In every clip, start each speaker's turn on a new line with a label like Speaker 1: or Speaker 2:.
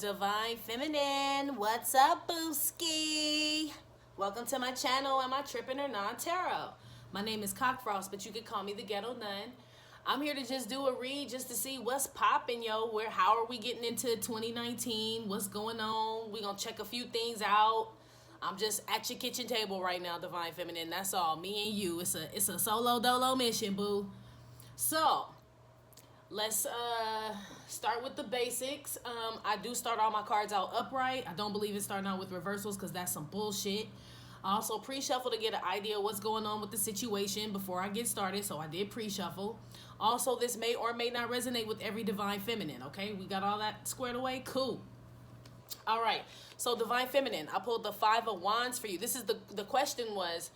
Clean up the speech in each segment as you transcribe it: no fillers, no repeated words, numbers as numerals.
Speaker 1: Divine Feminine, what's up, Booski? Welcome to my channel and my Trippin' or Non-Tarot. My name is Cockfrost, but you can call me the Ghetto Nun. I'm here to just do a read just to see what's popping, yo. How are we getting into 2019? What's going on? We're going to check a few things out. I'm just at your kitchen table right now, Divine Feminine. That's all. Me and you. It's a solo dolo mission, boo. So, let's start with the basics. I do start all my cards out upright. I don't believe in starting out with reversals because that's some bullshit. I also pre-shuffle to get an idea of what's going on with the situation before I get started, so I did pre-shuffle. Also, this may or may not resonate with every Divine Feminine, okay? We got all that squared away? Cool. All right, so Divine Feminine, I pulled the Five of Wands for you. This is the question was,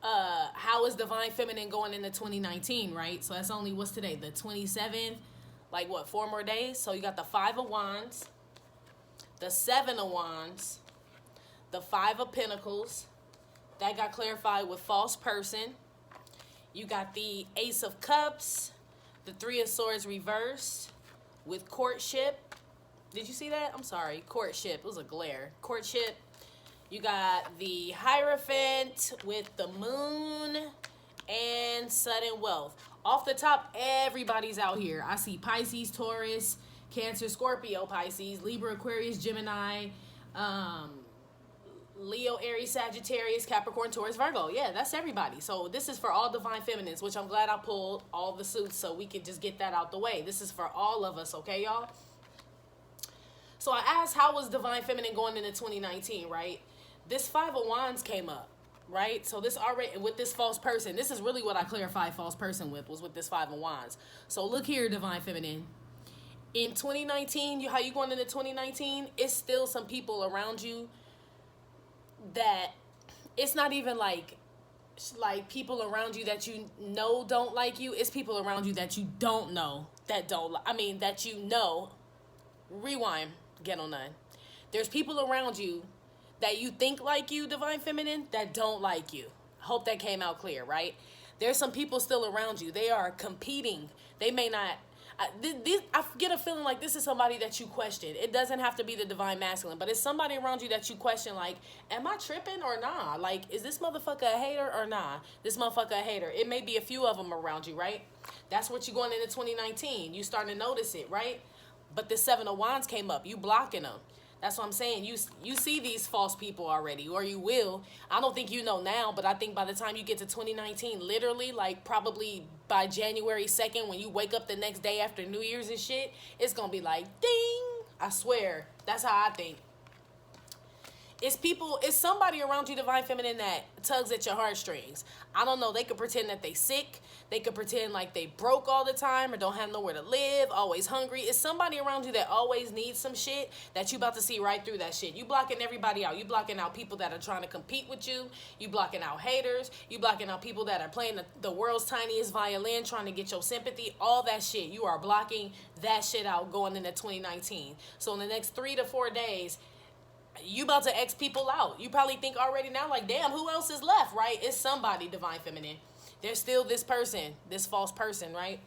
Speaker 1: how is Divine Feminine going into 2019, right? So that's only, what's today, the 27th? Like what, 4 more days? So you got the Five of Wands, the Seven of Wands, the Five of Pentacles. That got clarified with false person. You got the Ace of Cups, the Three of Swords reversed with courtship. Did you see that? I'm sorry, courtship. It was a glare. Courtship. You got the Hierophant with the Moon and sudden wealth. Off the top, everybody's out here. I see Pisces, Taurus, Cancer, Scorpio, Pisces, Libra, Aquarius, Gemini, Leo, Aries, Sagittarius, Capricorn, Taurus, Virgo. Yeah, that's everybody. So this is for all Divine Feminines, which I'm glad I pulled all the suits so we can just get that out the way. This is for all of us, okay, y'all? So I asked, how was Divine Feminine going into 2019, right? This Five of Wands came up, right? So this already, with this false person, this is really what I clarified false person with, was with this Five of Wands. So look here, Divine Feminine. In 2019, how you going into 2019, it's still some people around you that it's not even like people around you that you know don't like you. It's people around you that you don't know that don't, that you know. Rewind, Ghetto Nun. There's people around you that you think like you, Divine Feminine, that don't like you. Hope that came out clear, right? There's some people still around you. They are competing. They may not. I get a feeling like this is somebody that you question. It doesn't have to be the Divine Masculine, but it's somebody around you that you question, like, am I tripping or nah? Like, is this motherfucker a hater or nah? This motherfucker a hater. It may be a few of them around you, right? That's what you're going into 2019. You starting to notice it, right? But the Seven of Wands came up. You blocking them. That's what I'm saying. You see these false people already, or you will. I don't think you know now, but I think by the time you get to 2019, literally, like probably by January 2nd, when you wake up the next day after New Year's and shit, it's going to be like, ding. I swear. That's how I think. It's somebody around you, Divine Feminine, that tugs at your heartstrings. I don't know. They could pretend that they sick. They could pretend like they broke all the time or don't have nowhere to live, always hungry. It's somebody around you that always needs some shit that you about to see right through that shit. You blocking everybody out. You blocking out people that are trying to compete with you. You blocking out haters. You blocking out people that are playing the world's tiniest violin trying to get your sympathy. All that shit. You are blocking that shit out going into 2019. So in the next 3 to 4 days, you about to X people out. You probably think already now, like, damn, who else is left, right? It's somebody, Divine Feminine. There's still this person, this false person, right?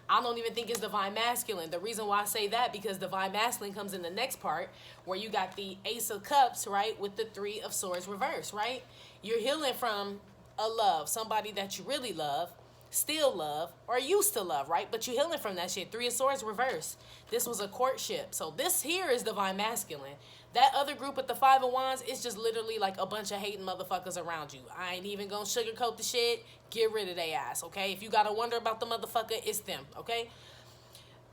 Speaker 1: I don't even think it's Divine Masculine. The reason why I say that, because Divine Masculine comes in the next part where you got the Ace of Cups, right, with the Three of Swords reversed, right? You're healing from a love, somebody that you really love, still love, or used to love, right? But you're healing from that shit. Three of Swords reversed. This was a courtship. So this here is Divine Masculine. That other group with the Five of Wands is just literally like a bunch of hating motherfuckers around you. I ain't even gonna sugarcoat the shit. Get rid of their ass, okay? If you gotta wonder about the motherfucker, it's them, okay?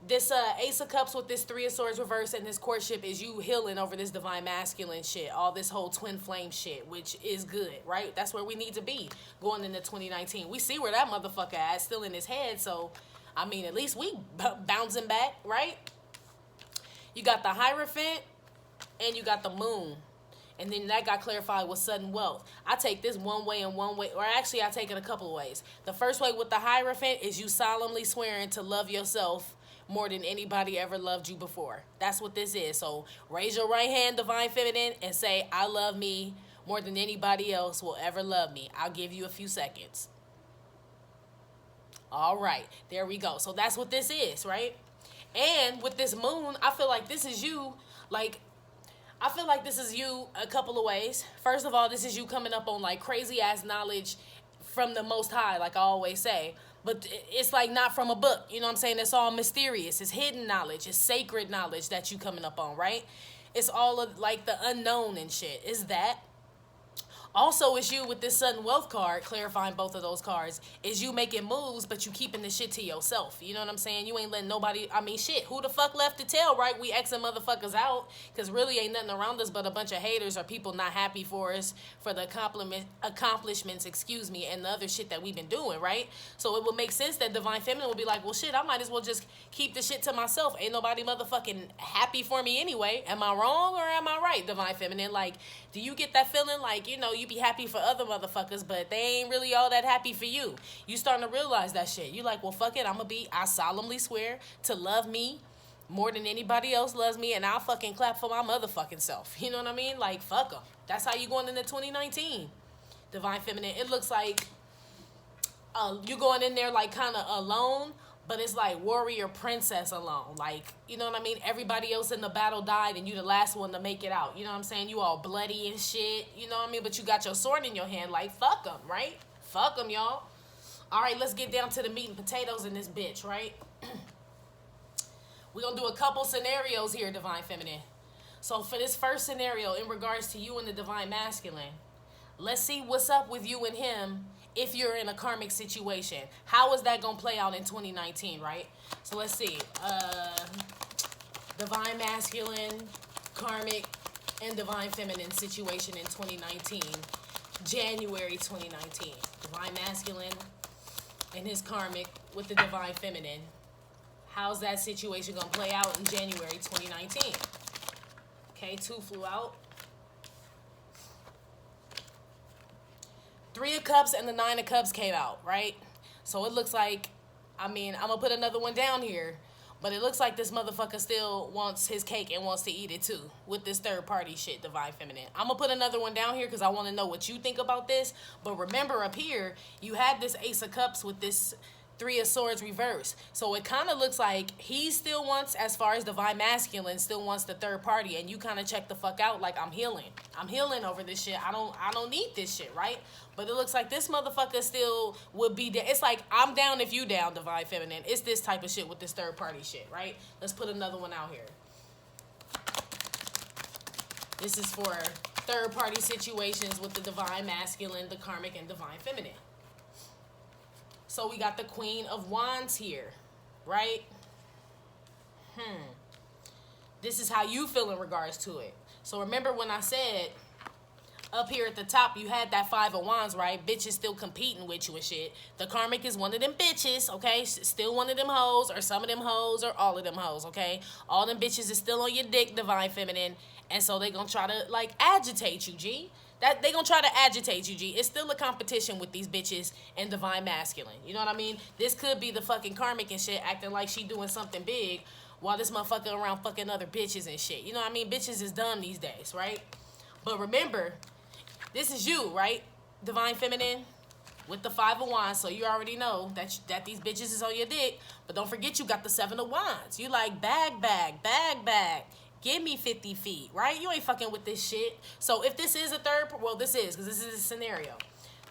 Speaker 1: This Ace of Cups with this Three of Swords reverse and this courtship is you healing over this Divine Masculine shit. All this whole twin flame shit, which is good, right? That's where we need to be going into 2019. We see where that motherfucker at, still in his head, so, at least we bouncing back, right? You got the Hierophant and you got the Moon. And then that got clarified with sudden wealth. I take this one way and one way, or actually I take it a couple of ways. The first way with the Hierophant is you solemnly swearing to love yourself more than anybody ever loved you before. That's what this is. So raise your right hand, Divine Feminine, and say, I love me more than anybody else will ever love me. I'll give you a few seconds. All right, there we go. So that's what this is, right? And with this moon, I feel like this is you, like, I feel like this is you a couple of ways. First of all, this is you coming up on like crazy ass knowledge from the Most High, like I always say. But it's like not from a book, you know what I'm saying? It's all mysterious. It's hidden knowledge. It's sacred knowledge that you coming up on, right? It's all of like the unknown and shit. Is that? Also, it's you with this sudden wealth card, clarifying both of those cards, is you making moves, but you keeping the shit to yourself. You know what I'm saying? You ain't letting nobody, I mean, shit, who the fuck left to tell, right? We Xing motherfuckers out, because really ain't nothing around us but a bunch of haters or people not happy for us for the accomplishments, and the other shit that we've been doing, right? So it would make sense that Divine Feminine would be like, well, shit, I might as well just keep the shit to myself. Ain't nobody motherfucking happy for me anyway. Am I wrong or am I right, Divine Feminine? Like, do you get that feeling like, you know, you be happy for other motherfuckers, but they ain't really all that happy for you? You starting to realize that shit. You like, well, fuck it, I solemnly swear to love me more than anybody else loves me, and I'll fucking clap for my motherfucking self. You know what I mean? Like, fuck them. That's how you going into 2019. Divine Feminine. It looks like you going in there like kind of alone, but it's like warrior princess alone. Like, you know what I mean? Everybody else in the battle died and you the last one to make it out. You know what I'm saying? You all bloody and shit. You know what I mean? But you got your sword in your hand. Like, fuck them, right? Fuck them, y'all. All right, let's get down to the meat and potatoes in this bitch, right? We're going to do a couple scenarios here, Divine Feminine. So for this first scenario, in regards to you and the Divine Masculine, let's see what's up with you and him if you're in a karmic situation. How is that going to play out in 2019, right? So let's see. Divine Masculine, karmic, and Divine Feminine situation in 2019. January 2019. Divine Masculine and his karmic with the Divine Feminine. How's that situation going to play out in January 2019? Okay, 2 flew out. 3 of Cups and the 9 of Cups came out, right? So it looks like, I mean, I'm going to put another one down here, but it looks like this motherfucker still wants his cake and wants to eat it too with this third party shit, Divine Feminine. I'm going to put another one down here because I want to know what you think about this. But remember up here, you had this Ace of Cups with this 3 of Swords reverse. So it kind of looks like he still wants, as far as Divine Masculine, still wants the third party, and you kind of check the fuck out like, I'm healing over this shit. I don't need this shit, right? But it looks like this motherfucker still would be there. It's like, I'm down if you down, Divine Feminine. It's this type of shit with this third party shit, right? Let's put another one out here. This is for third party situations with the Divine Masculine, the karmic, and Divine Feminine. So we got the Queen of Wands here, right? This is how you feel in regards to it. So remember when I said up here at the top, you had that 5 of Wands, right? Bitches still competing with you and shit. The karmic is one of them bitches, okay? Still one of them hoes, or some of them hoes, or all of them hoes, okay? All them bitches is still on your dick, Divine Feminine. And so they gonna try to, like, agitate you, G. That they gonna try to agitate you, G. It's still a competition with these bitches and Divine Masculine. You know what I mean? This could be the fucking karmic and shit acting like she doing something big while this motherfucker around fucking other bitches and shit. You know what I mean? Bitches is dumb these days, right? But remember, this is you, right? Divine Feminine with the 5 of Wands. So you already know that these bitches is on your dick. But don't forget you got the 7 of Wands. You like bag. Give me 50 feet, right? You ain't fucking with this shit. So if this is a this is, because this is a scenario.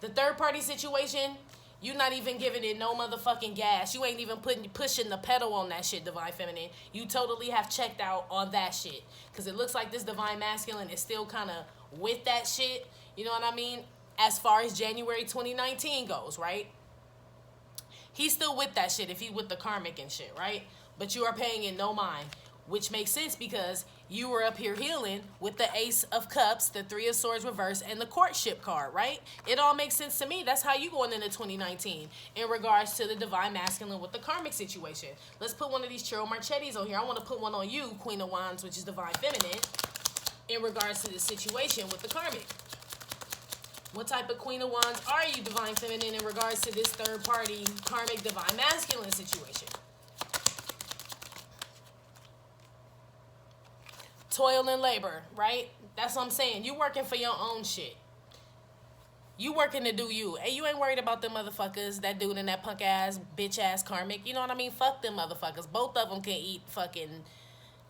Speaker 1: The third party situation, you not even giving it no motherfucking gas. You ain't even pushing the pedal on that shit, Divine Feminine. You totally have checked out on that shit. Because it looks like this Divine Masculine is still kind of with that shit. You know what I mean? As far as January 2019 goes, right? He's still with that shit if he with the karmic and shit, right? But you are paying it no mind. Which makes sense because you were up here healing with the Ace of Cups, the 3 of Swords reverse, and the courtship card, right? It all makes sense to me. That's how you going into 2019 in regards to the Divine Masculine with the karmic situation. Let's put one of these Chiro Marchettis on here. I want to put one on you, Queen of Wands, which is Divine Feminine, in regards to the situation with the karmic. What type of Queen of Wands are you, Divine Feminine, in regards to this third party karmic Divine Masculine situation? Toil and labor, right? That's what I'm saying. You working for your own shit. You working to do you, and you ain't worried about them motherfuckers, that dude and that punk ass, bitch ass karmic. You know what I mean? Fuck them motherfuckers. Both of them can eat fucking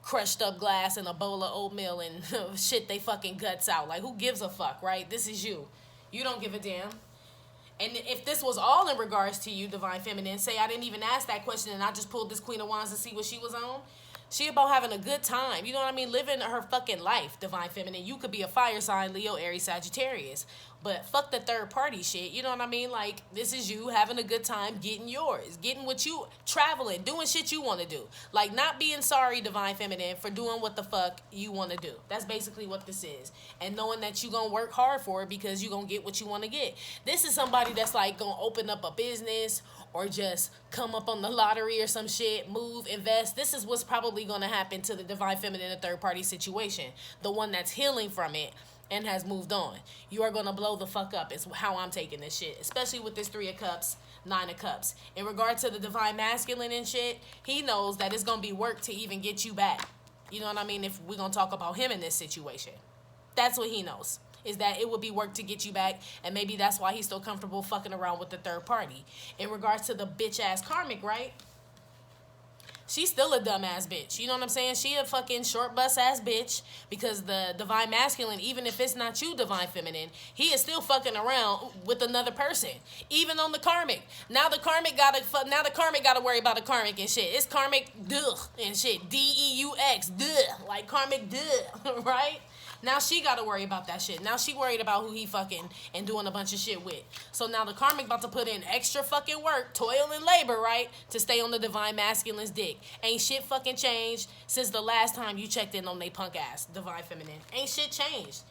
Speaker 1: crushed up glass and a bowl of oatmeal and shit they fucking guts out. Like, who gives a fuck, right? This is you. You don't give a damn. And if this was all in regards to you, Divine Feminine, say I didn't even ask that question and I just pulled this Queen of Wands to see what she was on. She about having a good time. You know what I mean? Living her fucking life, Divine Feminine. You could be a fire sign, Leo, Aries, Sagittarius. But fuck the third party shit. You know what I mean? Like, this is you having a good time getting yours. Getting what you, traveling, doing shit you want to do. Like, not being sorry, Divine Feminine, for doing what the fuck you want to do. That's basically what this is. And knowing that you gonna work hard for it because you gonna get what you want to get. This is somebody that's like gonna open up a business or just come up on the lottery or some shit, move, invest. This is what's probably gonna happen to the Divine Feminine, a third party situation. The one that's healing from it and has moved on. You are gonna blow the fuck up is how I'm taking this shit. Especially with this 3 of Cups, 9 of Cups. In regard to the Divine Masculine and shit, he knows that it's gonna be work to even get you back. You know what I mean? If we're gonna talk about him in this situation. That's what he knows. Is that it would be work to get you back, and maybe that's why he's still comfortable fucking around with the third party. In regards to the bitch ass karmic, right? She's still a dumbass bitch. You know what I'm saying? She a fucking short bus ass bitch because the Divine Masculine, even if it's not you, Divine Feminine, he is still fucking around with another person. Even on the karmic. Now the karmic gotta worry about the karmic and shit. It's karmic duh and shit. D-E-U-X, duh. Like karmic duh, right? Now she got to worry about that shit. Now she worried about who he fucking and doing a bunch of shit with. So now the karmic about to put in extra fucking work, toil and labor, right? To stay on the Divine Masculine's dick. Ain't shit fucking changed since the last time you checked in on they punk ass, Divine Feminine. Ain't shit changed.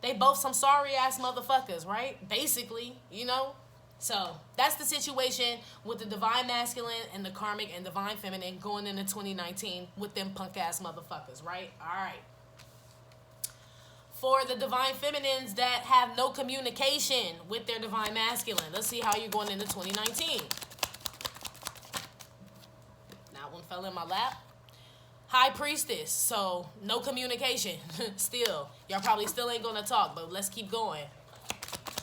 Speaker 1: They both some sorry ass motherfuckers, right? Basically, you know? So that's the situation with the Divine Masculine and the karmic and Divine Feminine going into 2019 with them punk ass motherfuckers, right? All right. For the Divine Feminines that have no communication with their Divine Masculine. Let's see how you're going into 2019. That one fell in my lap. High Priestess. So, no communication. Still. Y'all probably still ain't going to talk, but let's keep going.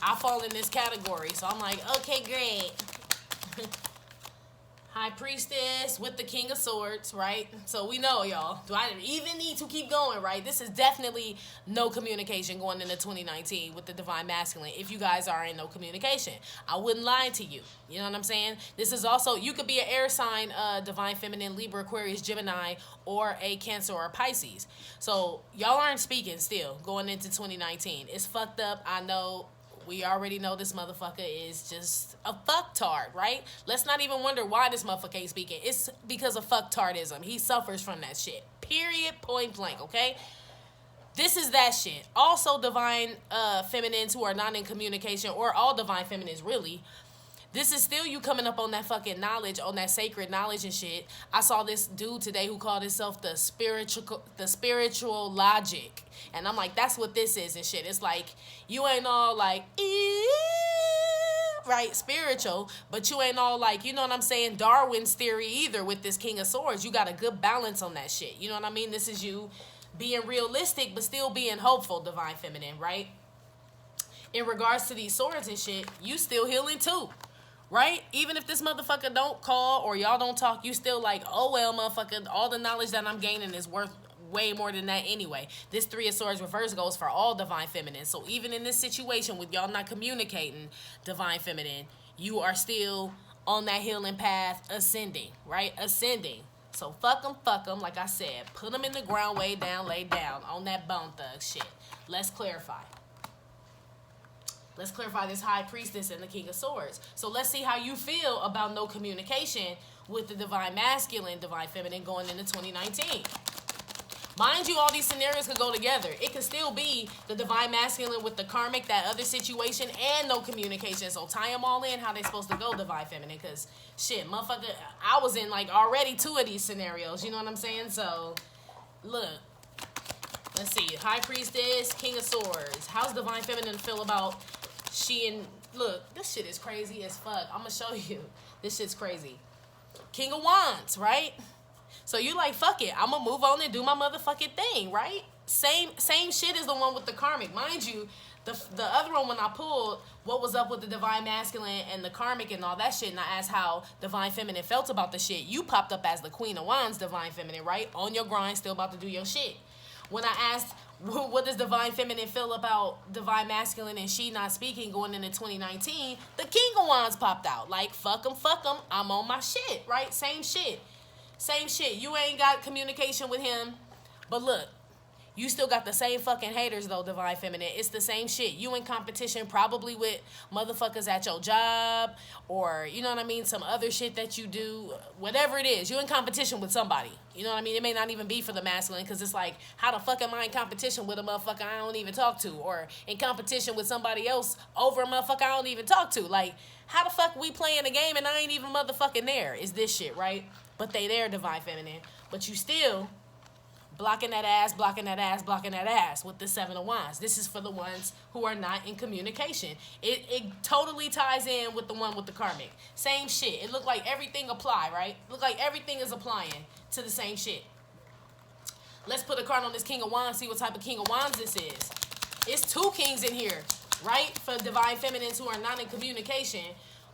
Speaker 1: I fall in this category, so I'm like, okay, great. High Priestess with the King of Swords, right? So we know, y'all. Do I even need to keep going, right? This is definitely no communication going into 2019 with the Divine Masculine if you guys are in no communication. I wouldn't lie to you. You know what I'm saying? This is also, you could be an air sign, Divine Feminine, Libra, Aquarius, Gemini, or a Cancer or Pisces. So y'all aren't speaking still going into 2019. It's fucked up, I know. We already know this motherfucker is just a fucktard, right? Let's not even wonder why this motherfucker ain't speaking. It's because of fucktardism. He suffers from that shit. Period, point blank, okay? This is that shit. Also, Divine Feminines who are not in communication, or all Divine Feminines, really. This is still you coming up on that fucking knowledge, on that sacred knowledge and shit. I saw this dude today who called himself the spiritual logic. And I'm like, that's what this is and shit. It's like, you ain't all like, right, spiritual, but you ain't all like, you know what I'm saying, Darwin's theory either with this King of Swords. You got a good balance on that shit. You know what I mean? This is you being realistic, but still being hopeful, Divine Feminine, right? In regards to these swords and shit, you still healing too. Right? Even if this motherfucker don't call or y'all don't talk, you still like, oh well, motherfucker, all the knowledge that I'm gaining is worth way more than that anyway. This 3 of Swords reverse goes for all Divine Feminine. So even in this situation with y'all not communicating, Divine Feminine, you are still on that healing path, ascending, right? Ascending. So fuck them, like I said. Put them in the ground, way down, lay down on that bone thug shit. Let's clarify. Let's clarify this High Priestess and the King of Swords. So let's see how you feel about no communication with the Divine Masculine, Divine Feminine going into 2019. Mind you, all these scenarios could go together. It could still be the Divine Masculine with the karmic, that other situation, and no communication. So tie them all in how they supposed to go, Divine Feminine. Because, shit, motherfucker, I was in, like, already 2 of these scenarios. You know what I'm saying? So, look. Let's see. High Priestess, King of Swords. How's Divine Feminine feel about she and... Look, this shit is crazy as fuck. I'm going to show you. This shit's crazy. King of Wands, right? So you like, fuck it. I'm going to move on and do my motherfucking thing, right? same shit as the one with the karmic. Mind you, the other one when I pulled what was up with the divine masculine and the karmic and all that shit, and I asked how divine feminine felt about the shit, you popped up as the Queen of Wands, divine feminine, right? On your grind, still about to do your shit. When I asked what does divine feminine feel about divine masculine and she not speaking going into 2019, the King of Wands popped out. Like, fuck them, I'm on my shit, right? Same shit. You ain't got communication with him, but look, you still got the same fucking haters though, divine feminine. It's the same shit. You in competition probably with motherfuckers at your job, or you know what I mean, some other shit that you do, whatever it is. You in competition with somebody. You know what I mean? It may not even be for the masculine, because it's like, how the fuck am I in competition with a motherfucker I don't even talk to, or in competition with somebody else over a motherfucker I don't even talk to? Like, how the fuck we playing a game and I ain't even motherfucking there? Is this shit, right? But they there, divine feminine. But you still blocking that ass with the Seven of Wands. This is for the ones who are not in communication. It totally ties in with the one with the karmic. Same shit. It looked like everything apply, right? Look like everything is applying to the same shit. Let's put a card on this King of Wands, see what type of King of Wands this is. It's two kings in here, right? For divine feminines who are not in communication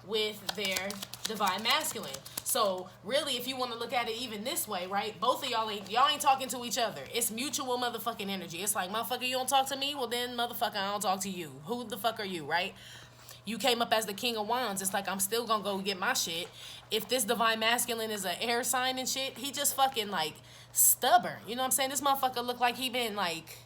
Speaker 1: with their divine masculine. So really, if you want to look at it even this way, right? Both of y'all ain't talking to each other. It's mutual motherfucking energy. It's like, motherfucker, you don't talk to me? Well then, motherfucker, I don't talk to you. Who the fuck are you, right? You came up as the King of Wands. It's like, I'm still gonna go get my shit. If this divine masculine is an air sign and shit, he just fucking like stubborn. You know what I'm saying? This motherfucker look like he been like,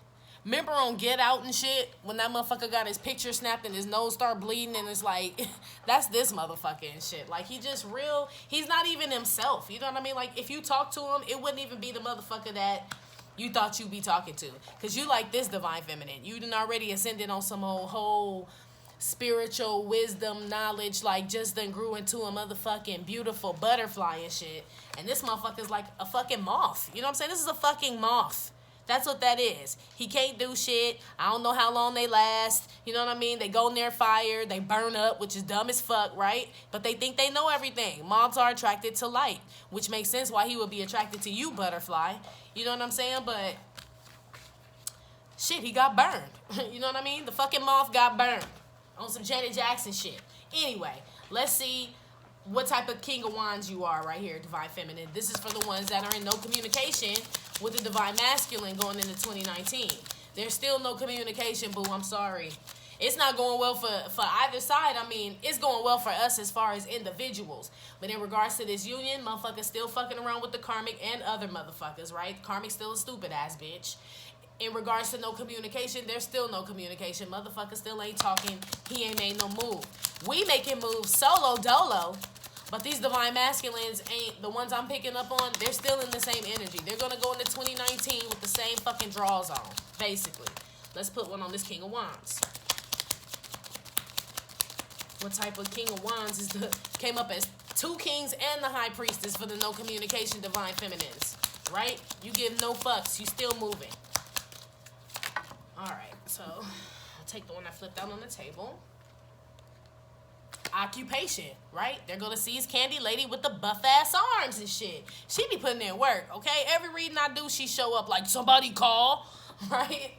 Speaker 1: remember on Get Out and shit, when that motherfucker got his picture snapped and his nose started bleeding, and it's like, that's this motherfucker and shit. Like, he just real, he's not even himself. You know what I mean? Like, if you talk to him, it wouldn't even be the motherfucker that you thought you'd be talking to. Because you like this divine feminine. You done already ascended on some whole spiritual wisdom, knowledge, like, just done grew into a motherfucking beautiful butterfly and shit. And this motherfucker's like a fucking moth. You know what I'm saying? This is a fucking moth. That's what that is. He can't do shit. I don't know how long they last. You know what I mean? They go near fire. They burn up, which is dumb as fuck, right? But they think they know everything. Moths are attracted to light, which makes sense why he would be attracted to you, butterfly. You know what I'm saying? But shit, he got burned. You know what I mean? The fucking moth got burned on some Janet Jackson shit. Anyway, let's see what type of King of Wands you are right here, divine feminine. This is for the ones that are in no communication with the divine masculine going into 2019. There's still no communication, boo. I'm sorry. It's not going well for either side. I mean, it's going well for us as far as individuals. But in regards to this union, motherfuckers still fucking around with the karmic and other motherfuckers, right? Karmic still a stupid ass bitch. In regards to no communication, there's still no communication. Motherfucker still ain't talking. He ain't made no move. We making moves solo dolo. But these divine masculines ain't, the ones I'm picking up on, they're still in the same energy. They're going to go into 2019 with the same fucking draws on, basically. Let's put one on this King of Wands. What type of King of Wands is came up as two kings and the High Priestess for the no communication divine feminines, right? You give no fucks. You still moving. All right, so I'll take the one I flipped out on the table. Occupation, right? They're gonna see his candy lady with the buff ass arms and shit. She be putting in work, okay? Every reading I do, she show up like, somebody call, right?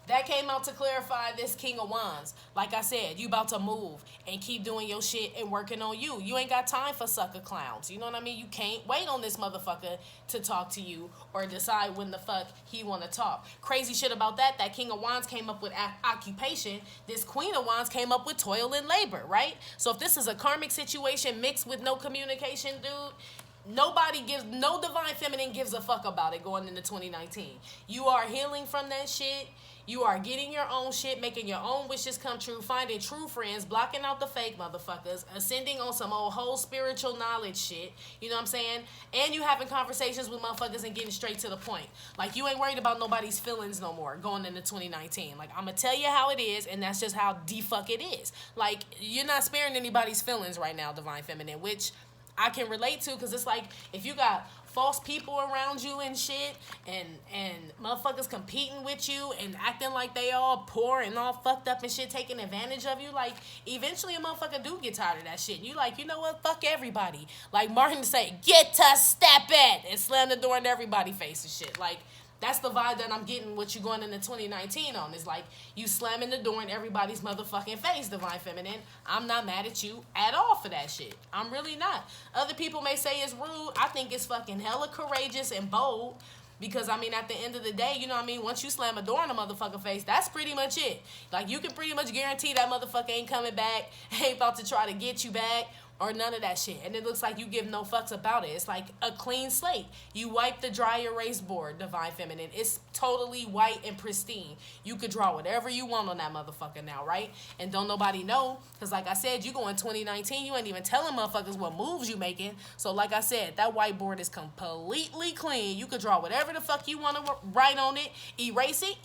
Speaker 1: That came out to clarify this King of Wands. Like I said, you about to move and keep doing your shit and working on you. You ain't got time for sucker clowns. You know what I mean? You can't wait on this motherfucker to talk to you or decide when the fuck he want to talk. Crazy shit about that. That King of Wands came up with occupation. This Queen of Wands came up with toil and labor, right? So if this is a karmic situation mixed with no communication, dude, no divine feminine gives a fuck about it going into 2019. You are healing from that shit. You are getting your own shit, making your own wishes come true, finding true friends, blocking out the fake motherfuckers, ascending on some old whole spiritual knowledge shit. You know what I'm saying? And you having conversations with motherfuckers and getting straight to the point. Like, you ain't worried about nobody's feelings no more going into 2019. Like, I'm going to tell you how it is, and that's just how the-fuck it is. Like, you're not sparing anybody's feelings right now, divine feminine, which I can relate to, because it's like, if you got false people around you and shit, and motherfuckers competing with you and acting like they all poor and all fucked up and shit, taking advantage of you, like, eventually a motherfucker do get tired of that shit. And you like, you know what, fuck everybody. Like Martin say, get to step it, and slam the door in everybody's face and shit. Like, That's the vibe that I'm getting what you going into 2019 on. It's like you slamming the door in everybody's motherfucking face, Divine Feminine. I'm not mad at you at all for that shit. I'm really not. Other people may say it's rude. I think it's fucking hella courageous and bold. Because, I mean, at the end of the day, you know what I mean? Once you slam a door in a motherfucking face, that's pretty much it. Like, you can pretty much guarantee that motherfucker ain't coming back, ain't about to try to get you back, or none of that shit. And it looks like you give no fucks about it. It's like a clean slate. You wipe the dry erase board, Divine Feminine. It's totally white and pristine. You could draw whatever you want on that motherfucker now, right? And don't nobody know. Because like I said, you go in 2019, you ain't even telling motherfuckers what moves you making. So like I said, that whiteboard is completely clean. You could draw whatever the fuck you want to write on it. Erase it,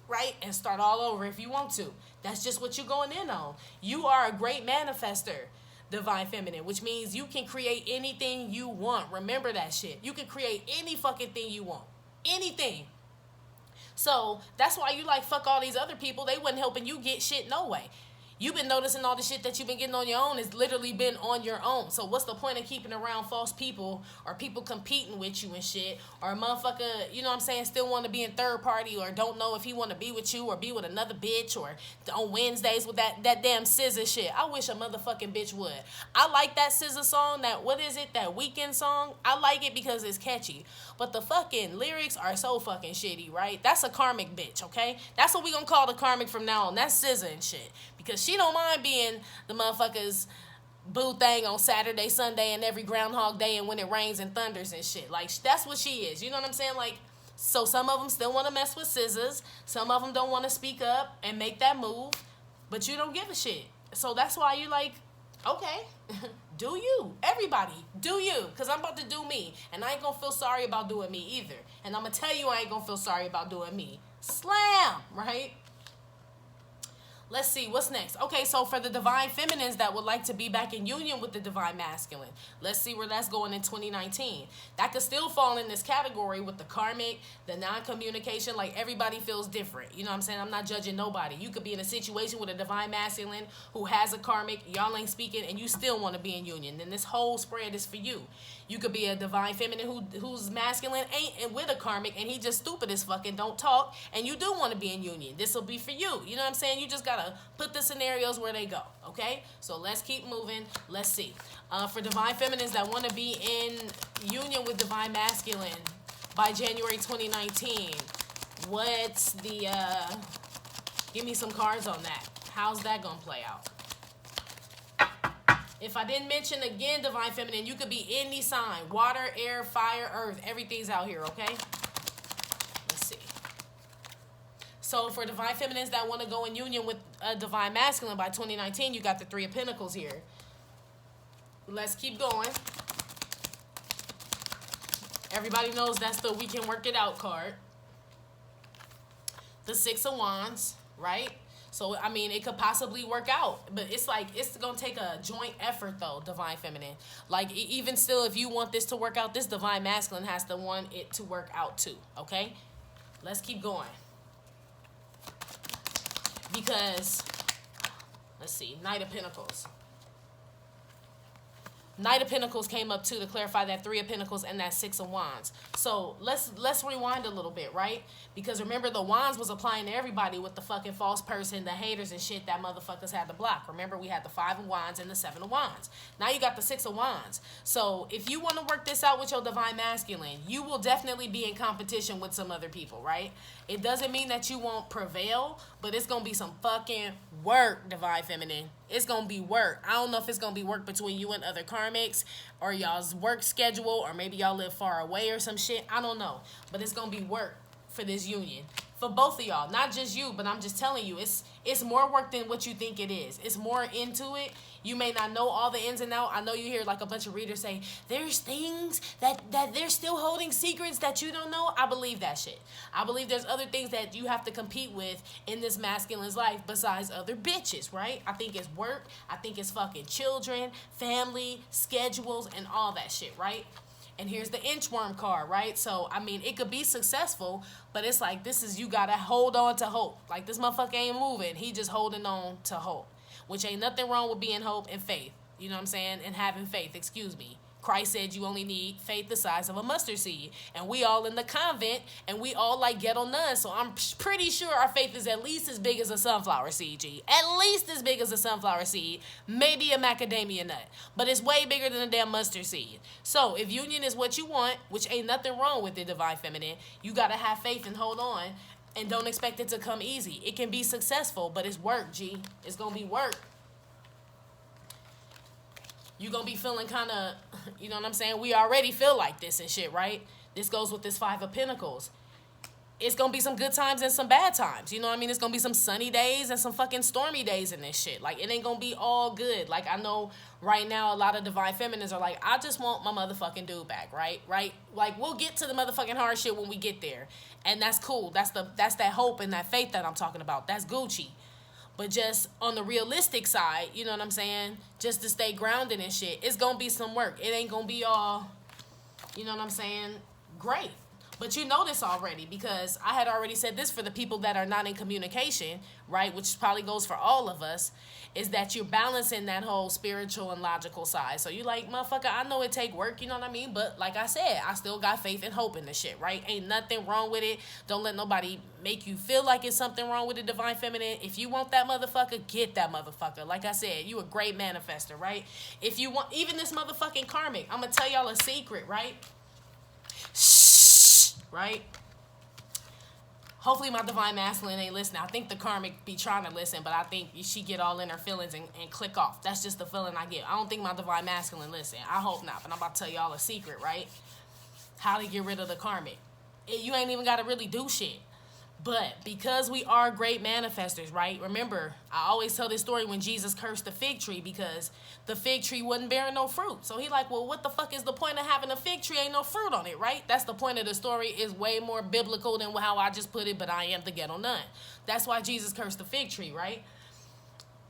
Speaker 1: right? And start all over if you want to. That's just what you're going in on. You are a great manifester, Divine Feminine, which means you can create anything you want. Remember that shit. You can create any fucking thing you want. Anything. So that's why you like, fuck all these other people. They wasn't helping you get shit no way. You've been noticing all the shit that you've been getting on your own has literally been on your own. So what's the point of keeping around false people or people competing with you and shit? Or a motherfucker, you know what I'm saying, still want to be in third party or don't know if he want to be with you or be with another bitch or on Wednesdays with that damn SZA shit. I wish a motherfucking bitch would. I like that SZA song, that Weekend song. I like it because it's catchy. But the fucking lyrics are so fucking shitty, right? That's a karmic bitch, okay? That's what we gonna call the karmic from now on. That's SZA and shit. Because she don't mind being the motherfuckers boo thing on Saturday, Sunday, and every Groundhog Day and when it rains and thunders and shit. Like, that's what she is. You know what I'm saying? Like, so some of them still want to mess with scissors. Some of them don't want to speak up and make that move. But you don't give a shit. So that's why you're like, okay, do you. Everybody, do you. Because I'm about to do me. And I ain't going to feel sorry about doing me either. And I'm going to tell you I ain't going to feel sorry about doing me. Slam, right? Let's see, what's next? Okay, so for the Divine Feminines that would like to be back in union with the Divine Masculine, let's see where that's going in 2019. That could still fall in this category with the karmic, the non-communication, like everybody feels different. You know what I'm saying? I'm not judging nobody. You could be in a situation with a Divine Masculine who has a karmic, y'all ain't speaking, and you still want to be in union. Then this whole spread is for you. You could be a Divine Feminine who's masculine ain't with a karmic and he just stupid as fuck and don't talk and you do want to be in union. This will be for you. You know what I'm saying? You just gotta put the scenarios where they go. Okay? So let's keep moving. Let's see. For Divine Feminines that want to be in union with Divine Masculine by January 2019, what's the give me some cards on that. How's that gonna play out? If I didn't mention again, Divine Feminine, you could be any sign. Water, air, fire, earth. Everything's out here, okay? Let's see. So for Divine Feminines that want to go in union with a Divine Masculine by 2019, you got the Three of Pentacles here. Let's keep going. Everybody knows that's the We Can Work It Out card. The Six of Wands, right? So, I mean, it could possibly work out. But it's like, it's going to take a joint effort, though, Divine Feminine. Like, even still, if you want this to work out, this Divine Masculine has to want it to work out, too. Okay? Let's keep going. Because, let's see, Knight of Pentacles. Knight of Pentacles came up too to clarify that Three of Pentacles and that Six of Wands. So let's rewind a little bit, right? Because remember, the Wands was applying to everybody with the fucking false person, the haters and shit that motherfuckers had to block. Remember, we had the Five of Wands and the Seven of Wands. Now you got the Six of Wands. So if you want to work this out with your Divine Masculine, you will definitely be in competition with some other people, right? It doesn't mean that you won't prevail, but it's going to be some fucking work, Divine Feminine. It's going to be work. I don't know if it's going to be work between you and other karmics or y'all's work schedule or maybe y'all live far away or some shit. I don't know. But it's going to be work for this union. For both of y'all. Not just you, but I'm just telling you. It's more work than what you think it is. It's more into it. You may not know all the ins and outs. I know you hear like a bunch of readers say, there's things that they're still holding secrets that you don't know. I believe that shit. I believe there's other things that you have to compete with in this masculine's life besides other bitches, right? I think it's work. I think it's fucking children, family, schedules, and all that shit, right? And here's the inchworm card, right? So, I mean, it could be successful, but it's like, you gotta hold on to hope. Like, this motherfucker ain't moving. He just holding on to hope. Which ain't nothing wrong with being hope and faith. You know what I'm saying? And having faith, excuse me. Christ said you only need faith the size of a mustard seed. And we all in the convent, and we all like ghetto nuns. So I'm pretty sure our faith is at least as big as a sunflower seed, G. At least as big as a sunflower seed. Maybe a macadamia nut. But it's way bigger than a damn mustard seed. So if union is what you want, which ain't nothing wrong with the divine feminine, you got to have faith and hold on. And don't expect it to come easy. It can be successful, but it's work, G. It's going to be work. You're going to be feeling kind of, you know what I'm saying? We already feel like this and shit, right? This goes with this Five of Pentacles. It's going to be some good times and some bad times. You know what I mean? It's going to be some sunny days and some fucking stormy days in this shit. Like, it ain't going to be all good. Like, I know right now a lot of divine feminines are like, I just want my motherfucking dude back, right? Right? Like, we'll get to the motherfucking hard shit when we get there. And that's cool. That's that hope and that faith that I'm talking about. That's Gucci. But just on the realistic side, you know what I'm saying? Just to stay grounded and shit, it's going to be some work. It ain't going to be all, you know what I'm saying, great. But you know this already because I had already said this for the people that are not in communication, right, which probably goes for all of us, is that you're balancing that whole spiritual and logical side. So you like, motherfucker, I know it take work, you know what I mean? But like I said, I still got faith and hope in this shit, right? Ain't nothing wrong with it. Don't let nobody make you feel like it's something wrong with the divine feminine. If you want that motherfucker, get that motherfucker. Like I said, you a great manifester, right? If you want, even this motherfucking karmic, I'm going to tell y'all a secret, right? Right? Hopefully my divine masculine ain't listening. I think the karmic be trying to listen, but I think she get all in her feelings and click off. That's just the feeling I get. I don't think my divine masculine listen. I hope not, but I'm about to tell y'all a secret, right? How to get rid of the karmic. You ain't even got to really do shit. But because we are great manifestors, right? Remember, I always tell this story when Jesus cursed the fig tree because the fig tree wasn't bearing no fruit. So he like, well, what the fuck is the point of having a fig tree? Ain't no fruit on it, right? That's the point of the story. Is way more biblical than how I just put it, but I am the ghetto nun. That's why Jesus cursed the fig tree, right?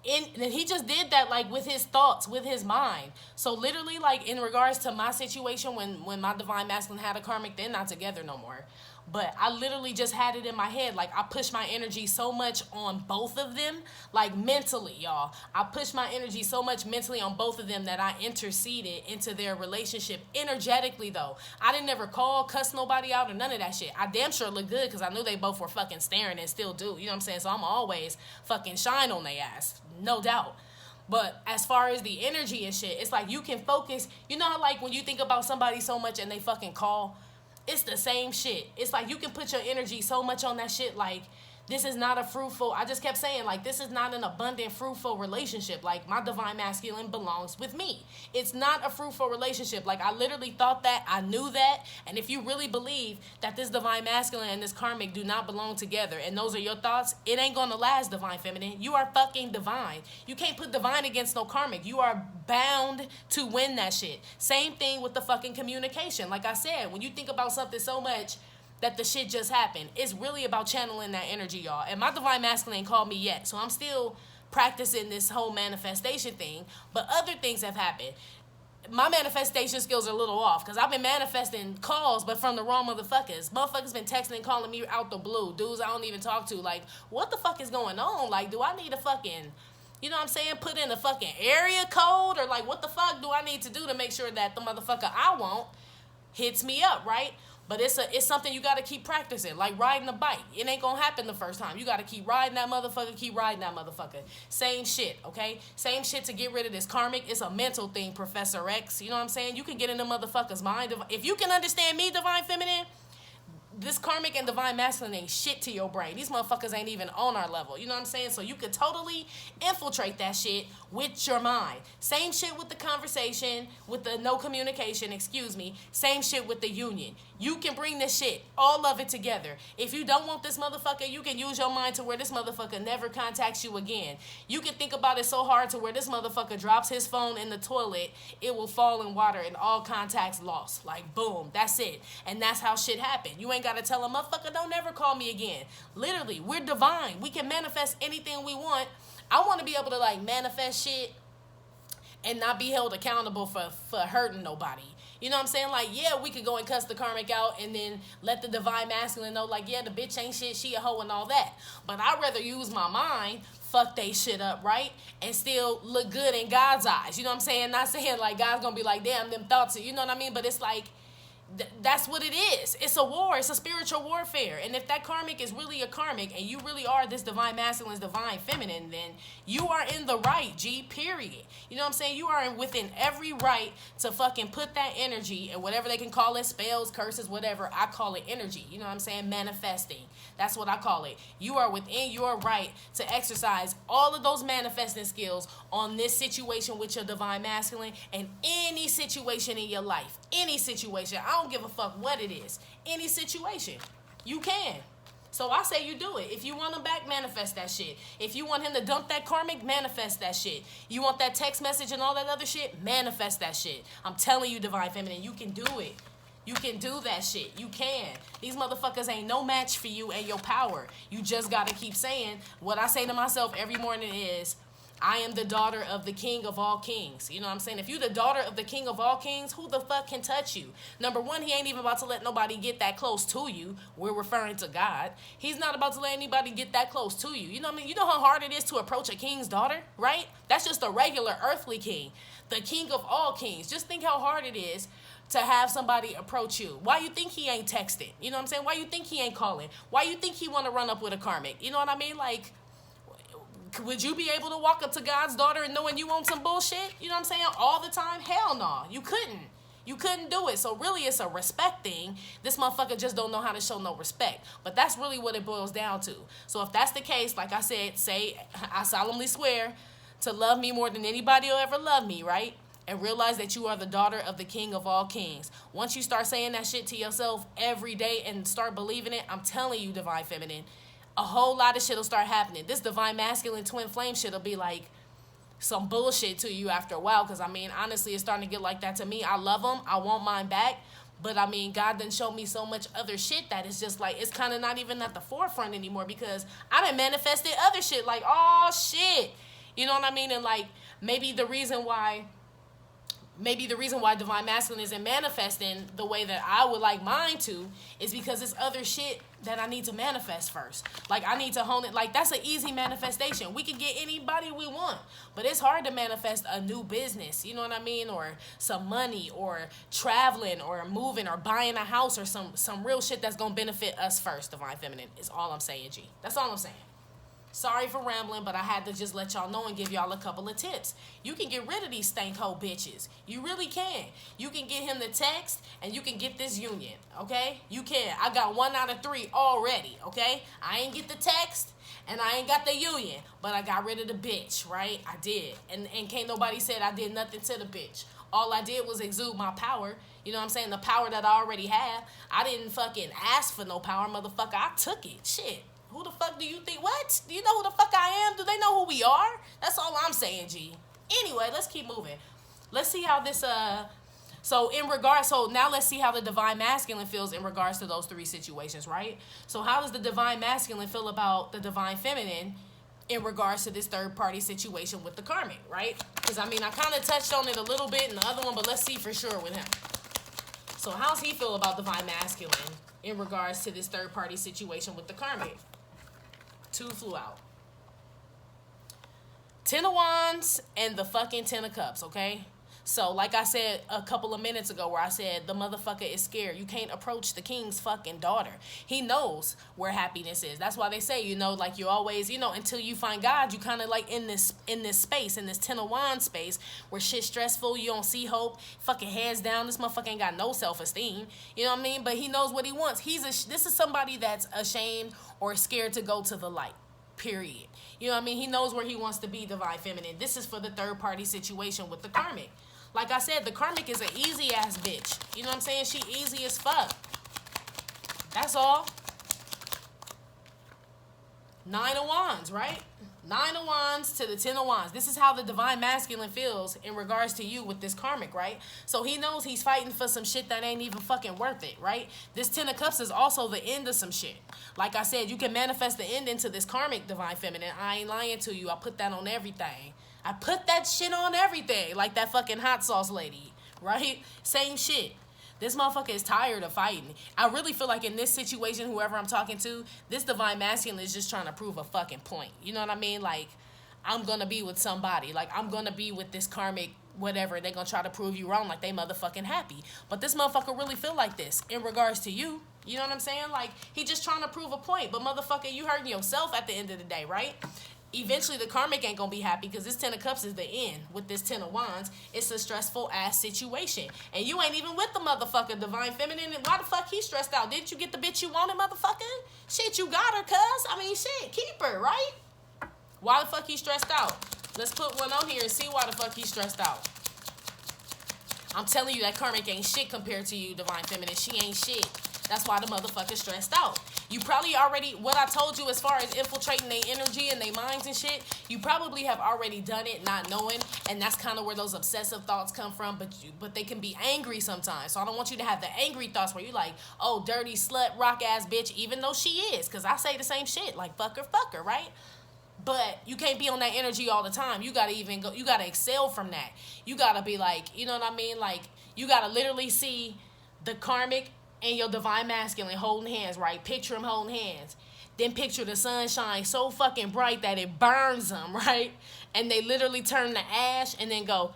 Speaker 1: And he just did that like with his thoughts, with his mind. So literally like in regards to my situation when my divine masculine had a karmic, they're not together no more. But I literally just had it in my head. Like, I pushed my energy so much on both of them. Like, mentally, y'all. I pushed my energy so much mentally on both of them that I interceded into their relationship energetically, though. I didn't ever call, cuss nobody out, or none of that shit. I damn sure looked good because I knew they both were fucking staring and still do. You know what I'm saying? So I'm always fucking shine on their ass. No doubt. But as far as the energy and shit, it's like you can focus. You know how, like, when you think about somebody so much and they fucking call, it's the same shit. It's like you can put your energy so much on that shit. Like, this is not a fruitful, I just kept saying, like, this is not an abundant, fruitful relationship. Like, my divine masculine belongs with me. It's not a fruitful relationship. Like, I literally thought that. I knew that. And if you really believe that this divine masculine and this karmic do not belong together, and those are your thoughts, it ain't gonna last, divine feminine. You are fucking divine. You can't put divine against no karmic. You are bound to win that shit. Same thing with the fucking communication. Like I said, when you think about something so much that the shit just happened, it's really about channeling that energy, y'all. And my divine masculine ain't called me yet, so I'm still practicing this whole manifestation thing. But other things have happened. My manifestation skills are a little off because I've been manifesting calls, but from the wrong motherfuckers. Motherfuckers been texting and calling me out the blue. Dudes I don't even talk to. Like, what the fuck is going on? Like, do I need a fucking, you know what I'm saying, put in a fucking area code? Or like, what the fuck do I need to do to make sure that the motherfucker I want hits me up, right? But it's something you got to keep practicing, like riding a bike. It ain't going to happen the first time. You got to keep riding that motherfucker, keep riding that motherfucker. Same shit, okay? Same shit to get rid of this karmic. It's a mental thing, Professor X. You know what I'm saying? You can get in the motherfucker's mind. If you can understand me, divine feminine, this karmic and divine masculine ain't shit to your brain. These motherfuckers ain't even on our level. You know what I'm saying? So you could totally infiltrate that shit with your mind. Same shit with the conversation, with the no communication, excuse me. Same shit with the union. You can bring this shit, all of it together. If you don't want this motherfucker, you can use your mind to where this motherfucker never contacts you again. You can think about it so hard to where this motherfucker drops his phone in the toilet, it will fall in water and all contacts lost. Like, boom, that's it. And that's how shit happen. You ain't got to tell a motherfucker, don't never call me again. Literally, we're divine. We can manifest anything we want. I want to be able to, like, manifest shit and not be held accountable for hurting nobody. You know what I'm saying? Like, yeah, we could go and cuss the karmic out and then let the divine masculine know, like, yeah, the bitch ain't shit, she a hoe and all that. But I'd rather use my mind, fuck they shit up, right? And still look good in God's eyes. You know what I'm saying? Not saying like God's gonna be like, damn, them thoughts, you know what I mean? But it's like, that's what it is. It's a war. It's a spiritual warfare. And if that karmic is really a karmic and you really are this divine masculine, divine feminine, then you are in the right, G, period. You know what I'm saying? You are within every right to fucking put that energy and whatever they can call it, spells, curses, whatever. I call it energy. You know what I'm saying? Manifesting. That's what I call it. You are within your right to exercise all of those manifesting skills on this situation with your divine masculine and any situation in your life. Any situation. I don't give a fuck what it is. Any situation. You can. So I say you do it. If you want him back, manifest that shit. If you want him to dump that karmic, manifest that shit. You want that text message and all that other shit, manifest that shit. I'm telling you, divine feminine, you can do it. You can do that shit. You can. These motherfuckers ain't no match for you and your power. You just gotta keep saying, what I say to myself every morning is, I am the daughter of the king of all kings. You know what I'm saying? If you the daughter of the king of all kings, who the fuck can touch you? Number one, he ain't even about to let nobody get that close to you. We're referring to God. He's not about to let anybody get that close to you. You know what I mean? You know how hard it is to approach a king's daughter, right? That's just a regular earthly king. The king of all kings. Just think how hard it is to have somebody approach you. Why you think he ain't texting? You know what I'm saying? Why you think he ain't calling? Why you think he want to run up with a karmic? You know what I mean? Like, would you be able to walk up to God's daughter and knowing you want some bullshit? You know what I'm saying? All the time? Hell no. You couldn't. You couldn't do it. So really it's a respect thing. This motherfucker just don't know how to show no respect. But that's really what it boils down to. So if that's the case, like I said, say, I solemnly swear to love me more than anybody will ever love me, right? And realize that you are the daughter of the king of all kings. Once you start saying that shit to yourself every day and start believing it, I'm telling you, divine feminine, a whole lot of shit will start happening. This divine masculine twin flame shit will be like some bullshit to you after a while. Because, I mean, honestly, it's starting to get like that to me. I love them. I want mine back. But, I mean, God done showed me so much other shit that it's just like, it's kind of not even at the forefront anymore. Because I done manifested other shit. Like, oh, shit. You know what I mean? And, like, maybe the reason why divine masculine isn't manifesting the way that I would like mine to is because it's other shit that I need to manifest first. Like, I need to hone it. Like, that's an easy manifestation. We can get anybody we want, but it's hard to manifest a new business, you know what I mean? Or some money, or traveling, or moving, or buying a house, or some real shit that's gonna benefit us first, divine feminine, is all I'm saying, G. That's all I'm saying. Sorry for rambling, but I had to just let y'all know and give y'all a couple of tips. You can get rid of these stank hoe bitches. You really can. You can get him the text, and you can get this union, okay? You can. I got 1 out of 3 already, okay? I ain't get the text, and I ain't got the union, but I got rid of the bitch, right? I did. And can't nobody said I did nothing to the bitch. All I did was exude my power. You know what I'm saying? The power that I already have. I didn't fucking ask for no power, motherfucker. I took it. Shit. Who the fuck do you think? What? Do you know who the fuck I am? Do they know who we are? That's all I'm saying, G. Anyway, let's keep moving. Let's see how this, so now let's see how the divine masculine feels in regards to those 3 situations, right? So how does the divine masculine feel about the divine feminine in regards to this third party situation with the karmic, right? Because, I mean, I kind of touched on it a little bit in the other one, but let's see for sure with him. So how's he feel about divine masculine in regards to this third party situation with the karmic? 2 flew out. 10 of Wands and the fucking 10 of Cups, okay? So, like I said a couple of minutes ago where I said the motherfucker is scared. You can't approach the king's fucking daughter. He knows where happiness is. That's why they say, you know, like you always, you know, until you find God, you kind of like in this space, in this 10 of Wands space where shit's stressful, you don't see hope, fucking hands down, this motherfucker ain't got no self-esteem. You know what I mean? But he knows what he wants. This is somebody that's ashamed or scared to go to the light. Period. You know what I mean? He knows where he wants to be, divine feminine. This is for the third party situation with the karmic. Like I said, the karmic is an easy ass bitch. You know what I'm saying? She easy as fuck. That's all. 9 of Wands, right? 9 of Wands to the 10 of Wands. This is how the divine masculine feels in regards to you with this karmic, right? So he knows he's fighting for some shit that ain't even fucking worth it, right? This 10 of Cups is also the end of some shit. Like I said, you can manifest the end into this karmic, divine feminine. I ain't lying to you. I put that on everything. I put that shit on everything. Like that fucking hot sauce lady, right? Same shit. This motherfucker is tired of fighting. I really feel like in this situation, whoever I'm talking to, this divine masculine is just trying to prove a fucking point. You know what I mean? Like, I'm gonna be with somebody. Like, I'm gonna be with this karmic whatever. They're gonna try to prove you wrong like they motherfucking happy. But this motherfucker really feel like this in regards to you. You know what I'm saying? Like, he just trying to prove a point. But motherfucker, you hurting yourself at the end of the day, right? Eventually, the karmic ain't gonna be happy because this 10 of cups is the end. With this 10 of wands, it's a stressful ass situation. And you ain't even with the motherfucker, divine feminine. And why the fuck he stressed out? Didn't you get the bitch you wanted, motherfucker? Shit, you got her, cuz. I mean, shit, keep her, right? Why the fuck he stressed out? Let's put one on here and see why the fuck he stressed out. I'm telling you, that karmic ain't shit compared to you, divine feminine. She ain't shit. That's why the motherfucker's stressed out. You probably already, what I told you as far as infiltrating their energy and their minds and shit, you probably have already done it not knowing, and that's kind of where those obsessive thoughts come from, but they can be angry sometimes. So I don't want you to have the angry thoughts where you're like, oh, dirty slut, rock ass bitch, even though she is, because I say the same shit, like fuck her, right? But you can't be on that energy all the time. You gotta you gotta excel from that. You gotta be like, you know what I mean? Like, you gotta literally see the karmic and your divine masculine holding hands, right? Picture them holding hands. Then picture the sunshine so fucking bright that it burns them, right? And they literally turn to ash and then go,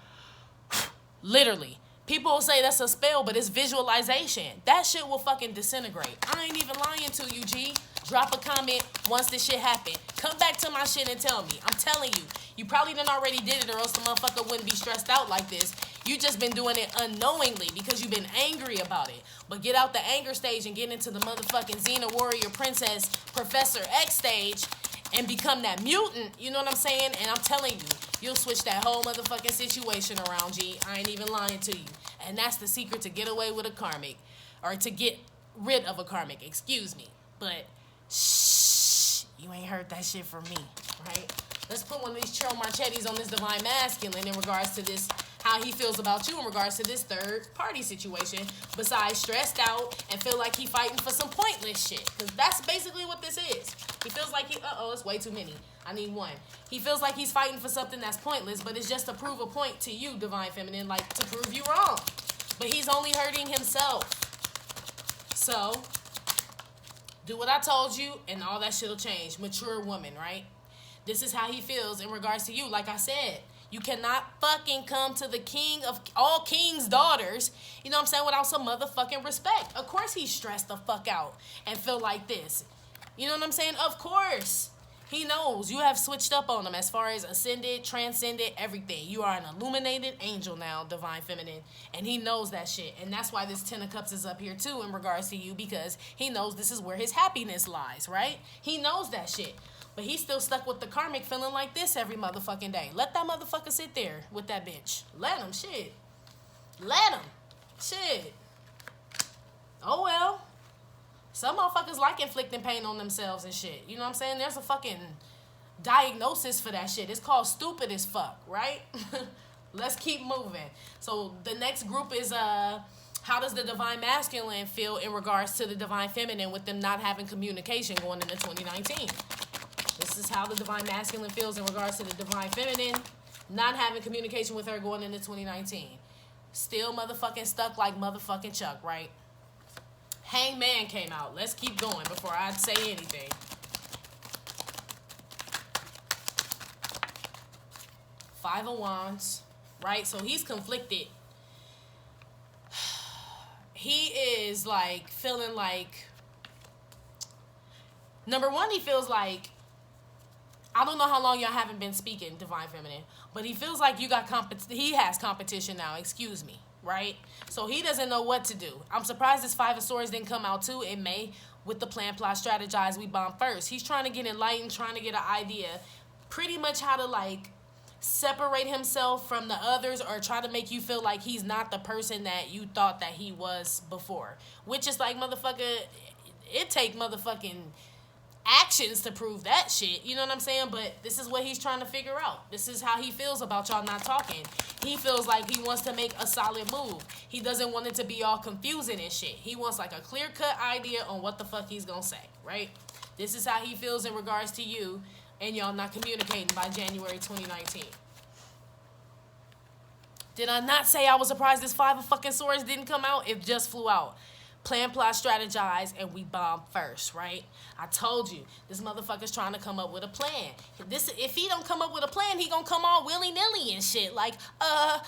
Speaker 1: literally. People will say that's a spell, but it's visualization. That shit will fucking disintegrate. I ain't even lying to you, G. Drop a comment once this shit happen. Come back to my shit and tell me. I'm telling you. You probably done already did it or else the motherfucker wouldn't be stressed out like this. You just been doing it unknowingly because you've been angry about it. But get out the anger stage and get into the motherfucking Xena Warrior Princess Professor X stage and become that mutant. You know what I'm saying? And I'm telling you, you'll switch that whole motherfucking situation around, G. I ain't even lying to you. And that's the secret to get away with a karmic. Or to get rid of a karmic. Excuse me. But shh, you ain't heard that shit from me, right? Let's put one of these Cheryl Marchettis on this divine masculine in regards to this, how he feels about you in regards to this third party situation, besides stressed out and feel like he fighting for some pointless shit. Because that's basically what this is. He feels like it's way too many. I need one. He feels like he's fighting for something that's pointless, but it's just to prove a point to you, divine feminine, like to prove you wrong. But he's only hurting himself. So, do what I told you and all that shit'll change. Mature woman, right? This is how he feels in regards to you. Like I said, you cannot fucking come to the king of all king's daughters, you know what I'm saying, without some motherfucking respect. Of course he's stressed the fuck out and feel like this. You know what I'm saying? Of course. He knows you have switched up on him as far as ascended, transcended, everything. You are an illuminated angel now, divine feminine. And he knows that shit. And that's why this 10 of cups is up here too in regards to you, because he knows this is where his happiness lies, right? He knows that shit. But he's still stuck with the karmic feeling like this every motherfucking day. Let that motherfucker sit there with that bitch. Let him, shit. Let him. Shit. Oh well. Some motherfuckers like inflicting pain on themselves and shit. You know what I'm saying? There's a fucking diagnosis for that shit. It's called stupid as fuck, right? Let's keep moving. So the next group is how does the divine masculine feel in regards to the divine feminine with them not having communication going into 2019? This is how the divine masculine feels in regards to the divine feminine not having communication with her going into 2019. Still motherfucking stuck like motherfucking Chuck, right? Hangman came out. Let's keep going before I say anything. Five of Wands, right? So he's conflicted. He is like feeling like, number one, he feels like, I don't know how long y'all haven't been speaking, divine feminine, but he feels like he has competition now, excuse me. Right? So he doesn't know what to do. I'm surprised this Five of Swords didn't come out too. It may, with the plan, plot, strategize, we bomb first. He's trying to get enlightened, trying to get an idea, pretty much how to like separate himself from the others or try to make you feel like he's not the person that you thought that he was before. Which is like, motherfucker, it take motherfucking actions to prove that shit. You know what I'm saying? But this is what he's trying to figure out. This is how he feels about y'all not talking. He feels like he wants to make a solid move. He doesn't want it to be all confusing and shit. He wants like a clear-cut idea on what the fuck he's gonna say, right? This is how he feels in regards to you and y'all not communicating by January 2019. Did I not say I was surprised this 5 of fucking swords didn't come out? It just flew out. Plan, plot, strategize, and we bomb first, right? I told you, this motherfucker's trying to come up with a plan. If he don't come up with a plan, he gonna come all willy-nilly and shit. Like, what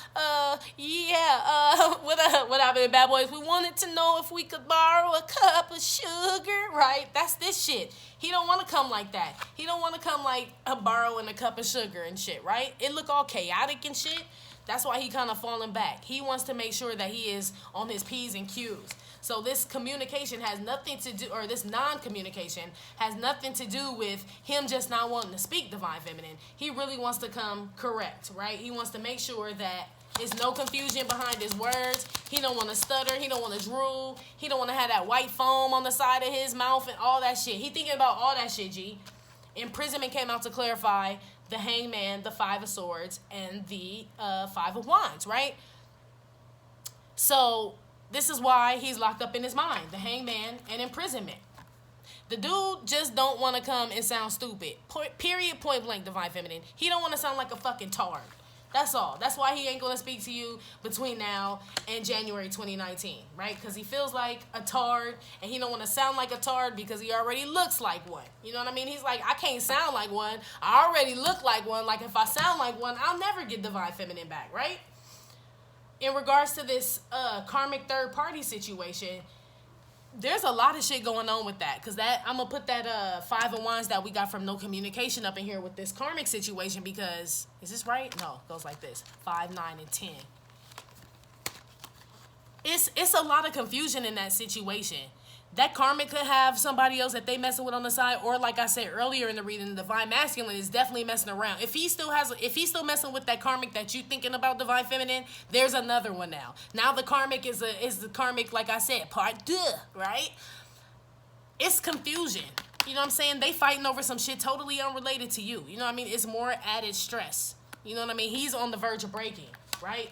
Speaker 1: happened, bad boys? We wanted to know if we could borrow a cup of sugar, right? That's this shit. He don't want to come like that. He don't want to come like borrowing a cup of sugar and shit, right? It look all chaotic and shit. That's why he kind of falling back. He wants to make sure that he is on his P's and Q's. So this communication has nothing to do, or this non-communication has nothing to do with him just not wanting to speak Divine Feminine. He really wants to come correct, right? He wants to make sure that there's no confusion behind his words. He don't want to stutter. He don't want to drool. He don't want to have that white foam on the side of his mouth and all that shit. He thinking about all that shit, G. Imprisonment came out to clarify the Hangman, the 5 of Swords, and the 5 of Wands, right? So this is why he's locked up in his mind, the Hangman and imprisonment. The dude just don't want to come and sound stupid. Period, point blank, Divine Feminine. He don't want to sound like a fucking tard. That's all. That's why he ain't going to speak to you between now and January 2019, right? Because he feels like a tard, and he don't want to sound like a tard because he already looks like one. You know what I mean? He's like, I can't sound like one. I already look like one. Like, if I sound like one, I'll never get Divine Feminine back, right? In regards to this karmic third-party situation, there's a lot of shit going on with that. Because that, I'm going to put that 5 of Wands that we got from no communication up in here with this karmic situation because, is this right? No, it goes like this. 5, 9, and 10. It's a lot of confusion in that situation. That karmic could have somebody else that they messing with on the side, or like I said earlier in the reading, the Divine Masculine is definitely messing around. If he's still messing with that karmic that you thinking about, Divine Feminine, there's another one now. Now the karmic is the karmic, like I said, part 2, right? It's confusion. You know what I'm saying? They fighting over some shit totally unrelated to you. You know what I mean? It's more added stress. You know what I mean? He's on the verge of breaking, right?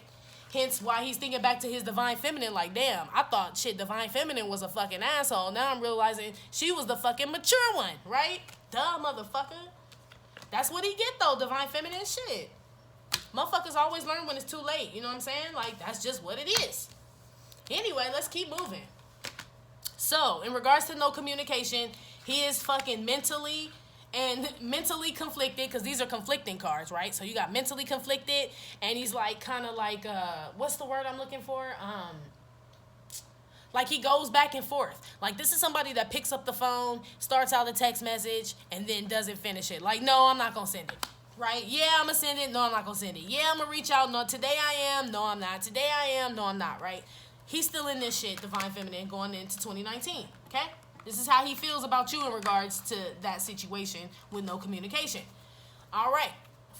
Speaker 1: Hence why he's thinking back to his Divine Feminine like, damn, I thought shit, Divine Feminine was a fucking asshole. Now I'm realizing she was the fucking mature one, right? Duh, motherfucker. That's what he get though, Divine Feminine shit. Motherfuckers always learn when it's too late. You know what I'm saying? Like, that's just what it is. Anyway, let's keep moving. So, in regards to no communication, he is fucking mentally conflicted, because these are conflicting cards, right? So you got mentally conflicted, and he's like kind of like what's the word I'm looking for? Like he goes back and forth. Like, this is somebody that picks up the phone, starts out a text message, and then doesn't finish it. Like, no, I'm not gonna send it. Right? Yeah, I'm gonna send it. No, I'm not gonna send it. Yeah, I'm gonna reach out. No, today I am. No, I'm not. Today I am. No, I'm not. Right? He's still in this shit, Divine Feminine, going into 2019. Okay? This is how he feels about you in regards to that situation with no communication. All right,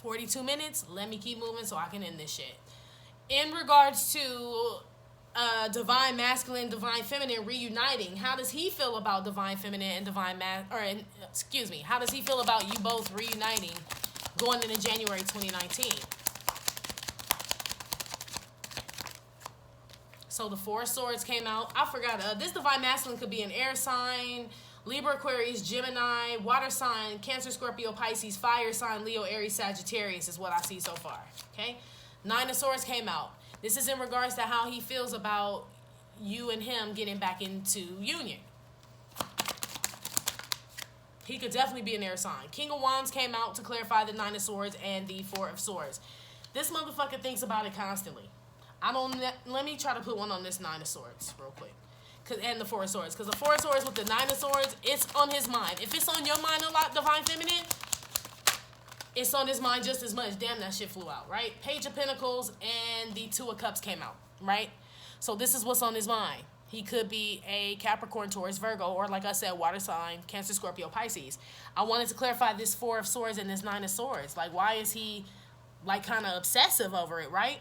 Speaker 1: 42 minutes. Let me keep moving so I can end this shit. In regards to Divine Masculine, Divine Feminine reuniting, how does he feel about Divine Feminine and how does he feel about you both reuniting going into January 2019? So the 4 of Swords came out. I forgot. This Divine Masculine could be an air sign, Libra, Aquarius, Gemini, water sign, Cancer, Scorpio, Pisces, fire sign, Leo, Aries, Sagittarius is what I see so far. Okay? 9 of Swords came out. This is in regards to how he feels about you and him getting back into union. He could definitely be an air sign. King of Wands came out to clarify the 9 of Swords and the 4 of Swords. This motherfucker thinks about it constantly. Let me try to put one on this 9 of Swords real quick. And the 4 of Swords. Because the 4 of Swords with the 9 of Swords, it's on his mind. If it's on your mind a lot, Divine Feminine, it's on his mind just as much. Damn, that shit flew out, right? Page of Pentacles and the 2 of Cups came out, right? So this is what's on his mind. He could be a Capricorn, Taurus, Virgo, or like I said, water sign, Cancer, Scorpio, Pisces. I wanted to clarify this 4 of Swords and this 9 of Swords. Like, why is he, like, kind of obsessive over it, right?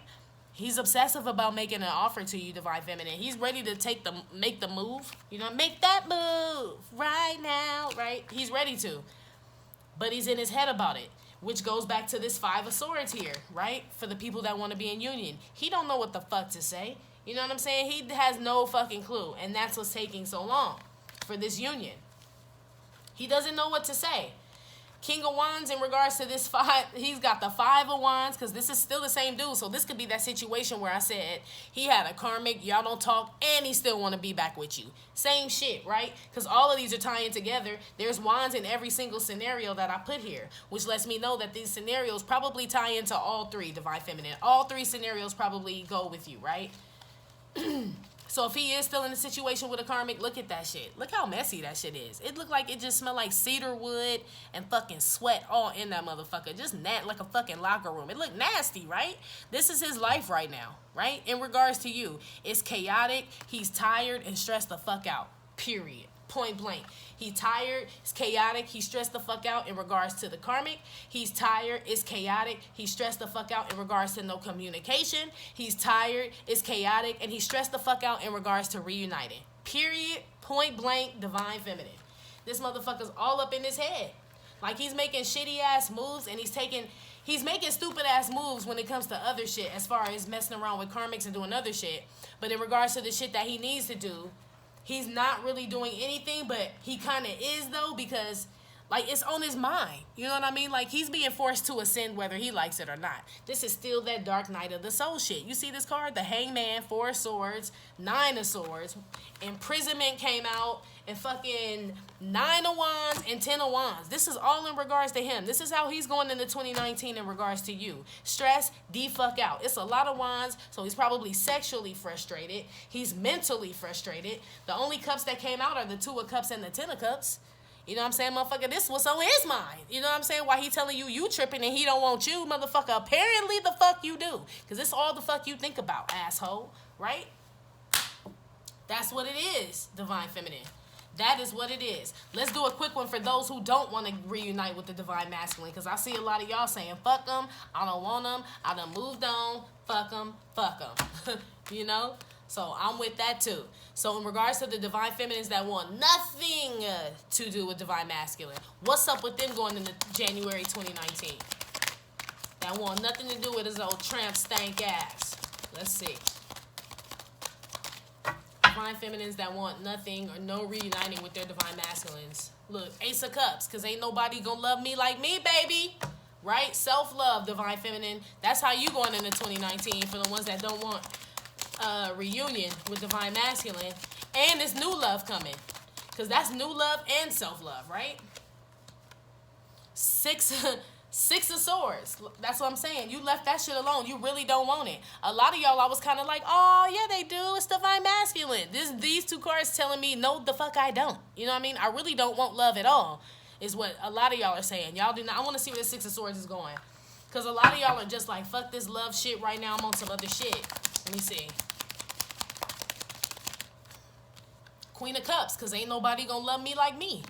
Speaker 1: He's obsessive about making an offer to you, Divine Feminine. He's ready to make the move. You know, make that move right now, right? He's ready to. But he's in his head about it, which goes back to this 5 of Swords here, right? For the people that want to be in union. He don't know what the fuck to say. You know what I'm saying? He has no fucking clue. And that's what's taking so long for this union. He doesn't know what to say. King of Wands in regards to this five, he's got the Five of Wands, because this is still the same dude. So this could be that situation where I said he had a karmic, y'all don't talk, and he still want to be back with you. Same shit, right? Because all of these are tying together. There's wands in every single scenario that I put here, which lets me know that these scenarios probably tie into all three, Divine Feminine. All three scenarios probably go with you, right? So if he is still in a situation with a karmic, look at that shit. Look how messy that shit is. It looked like it just smelled like cedar wood and fucking sweat all in that motherfucker. Just like a fucking locker room. It looked nasty, right? This is his life right now, right? In regards to you, it's chaotic. He's tired and stressed the fuck out, period. Point blank. He's tired, it's chaotic, he's stressed the fuck out in regards to the karmic. He's tired, it's chaotic, he's stressed the fuck out in regards to no communication. He's tired, it's chaotic, and he's stressed the fuck out in regards to reuniting. Period. Point blank. Divine Feminine. This motherfucker's all up in his head. Like, he's making shitty ass moves, and he's making stupid ass moves when it comes to other shit, as far as messing around with karmics and doing other shit. But in regards to the shit that he needs to do, he's not really doing anything, but he kind of is, though, because, like, it's on his mind. You know what I mean? Like, he's being forced to ascend whether he likes it or not. This is still that Dark Night of the Soul shit. You see this card? The Hangman, 4 of Swords, 9 of Swords. Imprisonment came out, and fucking 9 of Wands and 10 of Wands. This is all in regards to him. This is how he's going into 2019 in regards to you. Stress, fuck out. It's a lot of Wands, so he's probably sexually frustrated. He's mentally frustrated. The only cups that came out are the 2 of Cups and the 10 of Cups. You know what I'm saying, motherfucker? This was on his mind. You know what I'm saying? Why he telling you tripping and he don't want you, motherfucker? Apparently the fuck you do. Because it's all the fuck you think about, asshole. Right? That's what it is, Divine Feminine. That is what it is. Let's do a quick one for those who don't want to reunite with the Divine Masculine. Because I see a lot of y'all saying, fuck them, I don't want them, I done moved on, fuck them, fuck them. You know? So I'm with that too. So in regards to the Divine Feminines that want nothing to do with Divine Masculine, what's up with them going into January 2019? That want nothing to do with his old tramp stank ass. Let's see. Divine Feminines that want nothing or no reuniting with their Divine Masculines. Look, Ace of Cups, because ain't nobody gonna love me like me, baby. Right? Self-love, Divine Feminine. That's how you going into 2019 for the ones that don't want reunion with Divine Masculine. And it's new love coming. Because that's new love and self-love, right? Six of Swords. That's what I'm saying. You left that shit alone. You really don't want it. A lot of y'all, I was kind of like, oh, yeah, they do. It's Divine Masculine. These 2 cards telling me, no, the fuck I don't. You know what I mean? I really don't want love at all, is what a lot of y'all are saying. Y'all do not. I want to see where the 6 of Swords is going. Because a lot of y'all are just like, fuck this love shit right now. I'm on some other shit. Let me see. Queen of Cups, because ain't nobody gonna love me like me.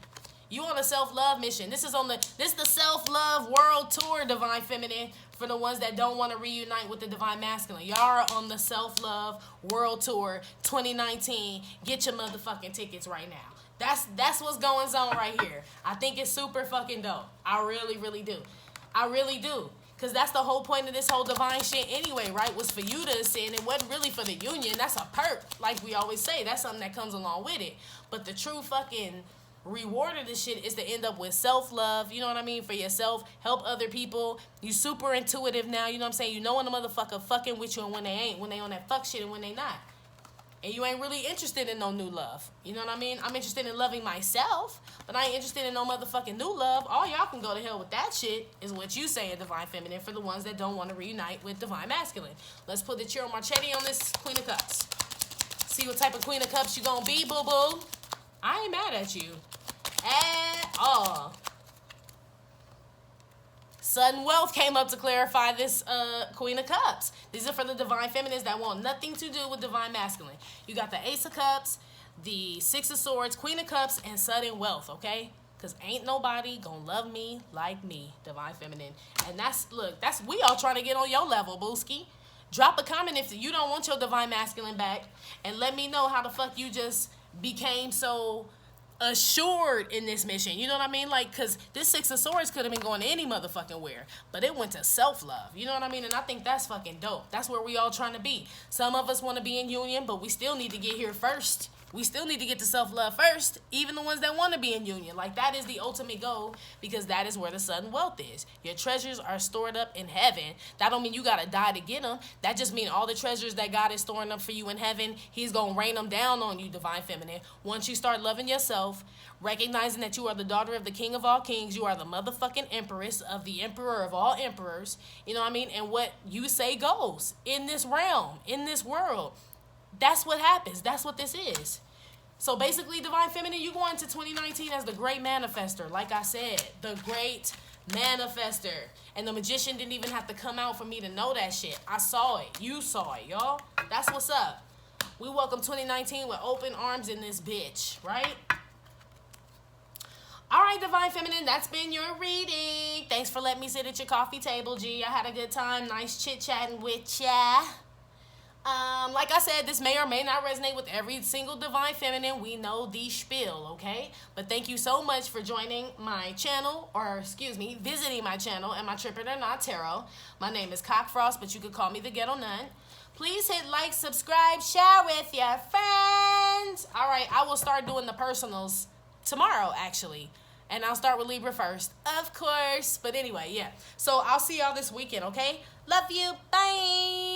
Speaker 1: You on a self-love mission. This is the self-love world tour, Divine Feminine, for the ones that don't want to reunite with the Divine Masculine. Y'all are on the self-love world tour 2019. Get your motherfucking tickets right now. That's what's going on right here. I think it's super fucking dope. I really, really do. I really do. Because that's the whole point of this whole divine shit anyway, right? Was for you to ascend. It wasn't really for the union. That's a perk. Like we always say. That's something that comes along with it. But the true fucking reward of this shit is to end up with self-love. You know what I mean? For yourself. Help other people. You super intuitive now. You know what I'm saying? You know when the motherfucker fucking with you and when they ain't. When they on that fuck shit and when they not. And you ain't really interested in no new love. You know what I mean? I'm interested in loving myself, but I ain't interested in no motherfucking new love. All y'all can go to hell with that shit is what you saying, Divine Feminine, for the ones that don't want to reunite with Divine Masculine. Let's put the Chiro Marchetti on this Queen of Cups. See what type of Queen of Cups you gonna be, boo-boo. I ain't mad at you at all. Sudden Wealth came up to clarify this Queen of Cups. These are for the Divine Feminines that want nothing to do with Divine Masculine. You got the Ace of Cups, the 6 of Swords, Queen of Cups, and Sudden Wealth, okay? Because ain't nobody gonna love me like me, Divine Feminine. And we all trying to get on your level, Booski. Drop a comment if you don't want your Divine Masculine back, and let me know how the fuck you just became so assured in this mission. You know what I mean? Like, because this 6 of Swords could have been going any motherfucking where, but it went to self-love. You know what I mean? And I think that's fucking dope. That's where we all trying to be. Some of us want to be in union, but we still need to get here first. we still need to get to self-love first, even the ones that want to be in union. Like, that is the ultimate goal, because that is where the sudden wealth is. Your treasures are stored up in heaven. That don't mean you got to die to get them. That just means all the treasures that God is storing up for you in heaven, he's going to rain them down on you, Divine Feminine. Once you start loving yourself, recognizing that you are the daughter of the King of all kings, you are the motherfucking empress of the emperor of all emperors, you know what I mean? And what you say goes in this realm, in this world. That's what happens. That's what this is. So basically, Divine Feminine, you go into 2019 as the great manifester. Like I said, the great manifester. And the magician didn't even have to come out for me to know that shit. I saw it. You saw it, y'all. That's what's up. We welcome 2019 with open arms in this bitch, right? All right, Divine Feminine, that's been your reading. Thanks for letting me sit at your coffee table, G. I had a good time. Nice chit-chatting with ya. Like I said, this may or may not resonate with every single Divine Feminine. We know the spiel, okay? But thank you so much for joining my channel, or excuse me, visiting my channel and my Trip It or Not Tarot. My name is Cockfrost, but you could call me the Ghetto Nun. Please hit like, subscribe, share with your friends. All right, I will start doing the personals tomorrow, actually. And I'll start with Libra first, of course. But anyway, yeah. So I'll see y'all this weekend, okay? Love you. Bye.